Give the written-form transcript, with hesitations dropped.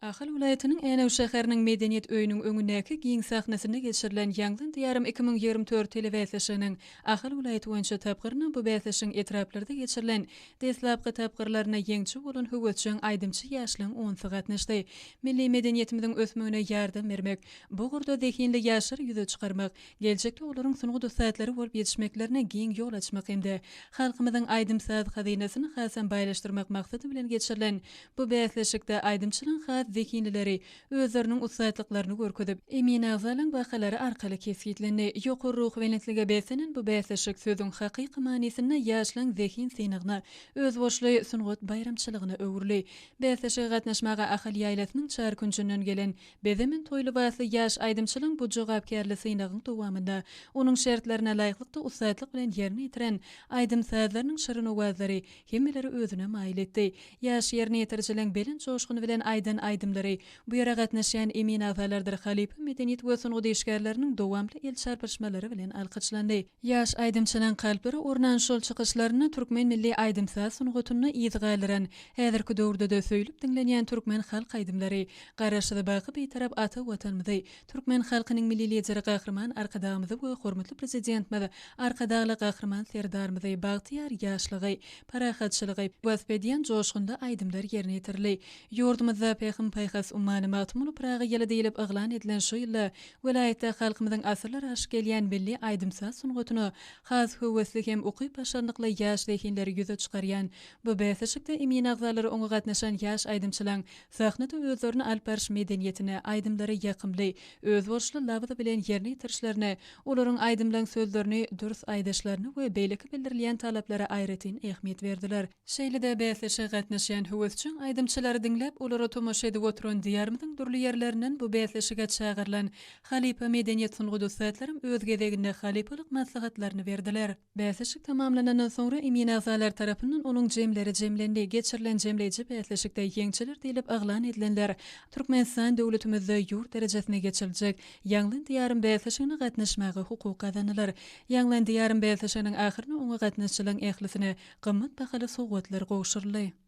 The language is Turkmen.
Ahal vilayetinin Änew şäheriniň medeniýet öýüniň öňündäki giň sahnasyna geçirilen ýangly diýarym 2024 telewizisiýanyň Ahal vilaýety boýunça tapgyrynyň bu bäsleşiň etraplarynda geçirilen deslapky tapgyrlaryna ýeňçi bolan höwetçiň aýdymçy ýaşlyň 10 gatnaşdy. Milli medeniýetimiziň ösmegine ýardam bermek, bu gurda zehinli ýaşlar ýüze çykarmak, geljekde olaryň sunugy dostlatlary bolup ýetişmeklerine giň ýol açmak hemde halkymyzyň aýdymsaz hazynasyny hasam baýlaşdyrmak maksady bilen geçirilen bu bäsleşikde aýdymçylyň zekinlileri özlerinin ussatlyklaryny görkezip, emin agzalyň bahalary arkaly kesgitlendi. Ýokary ruh welentlige besenen bu bäsleşik sözüň hakyky manysyny ýaşlyň zekin synygyna, öz boşly sungat bayramçylygyna öwürli. Bäsleşige gatnaşmaga ahal ýaýlasynyň çar günçünden gelen bezemin toýly basy ýaş aýdymçylyň bu jogapkärli synygyň dowamında onuň şertlerine laýyklykda ussatlyk bilen ýerine ýetiren aýdymsazlarynyň şyryny owazlary hemmeleri özüne maýil etdi. Ýaş ýerine ýetirjilen belin joşguny bilen aýdan aýdymlary bu ýere gatnaşan emin azalardyr Halipa medeniýet we sunugy deşgärleriniň dowamly el çarpışmalary bilen alkyçlandy. Ýaş aýdymçynyň kalpleri ornan şol çykyşlaryny türkmen milli aýdymsaz sunugatyny ýyzgalyran häzirki döwürde de söýlüp dinlenýän türkmen halk aýdymlary garaşyda bakyp ýetirip ata watanymyzy türkmen halkynyň milli lideri gahrman arkadagymyzy we hormatly prezidentimiz arkadagly gahrman serdarymyzy bagtyar ýaşlygy parahatçylygy wasbediýan joşgunda aýdymlar ýerine ýetirildi. Ýurdumyzda peýham paýhas ummany matmuly Praga ýyly diýilip eglan edilen şu ýyla welaýetde halkymyzyň asyrlar aşyk gelýän milli aýdymsaz sunugatyny has höwesli hem ukyp başarnykly ýaş zehinleri ýüze çykarýan bu bäsleşikde emin agzalary oňa gatnaşan ýaş aýdymçylaryň sahnada özlerini alp barş medeniýetine aýdymlary ýakymly, öz borçly lawada bilen ýerine ýetirişlerine, olaryň aýdymlaryň sözlerini dürüst aýdaşlaryny we beýleki bildirilýän talaplara aýratyn ähmiýet berdiler. Şeýlede bäsleşige gatnaşan höwetçiň aýdymçylary dinläp, olara tomoşa edip oturan diýarymyzyň durly ýerlerinden bu bäsleşige çağırlan Halipa medeniýet sunugy dostlaryň öz gezeginde halipalyk maslahatlaryny berdiler. Bäsleşik tamamlanandan soňra emin azalar tarapyndan onuň jemleri jemlendi. Geçirilen jemleýiji bäsleşikde ýeňçiler diýilip eglan edilenler Türkmenistan döwletimizde ýurt derejesine geçiriljek ýangly diýarym bäsleşigine gatnaşmagy hukuk kazandylar. Ýangly diýarym bäsleşiginiň ahyryny oňa gatnaşçylyň ählisine gymmat bahaly sowgatlar gowşurly.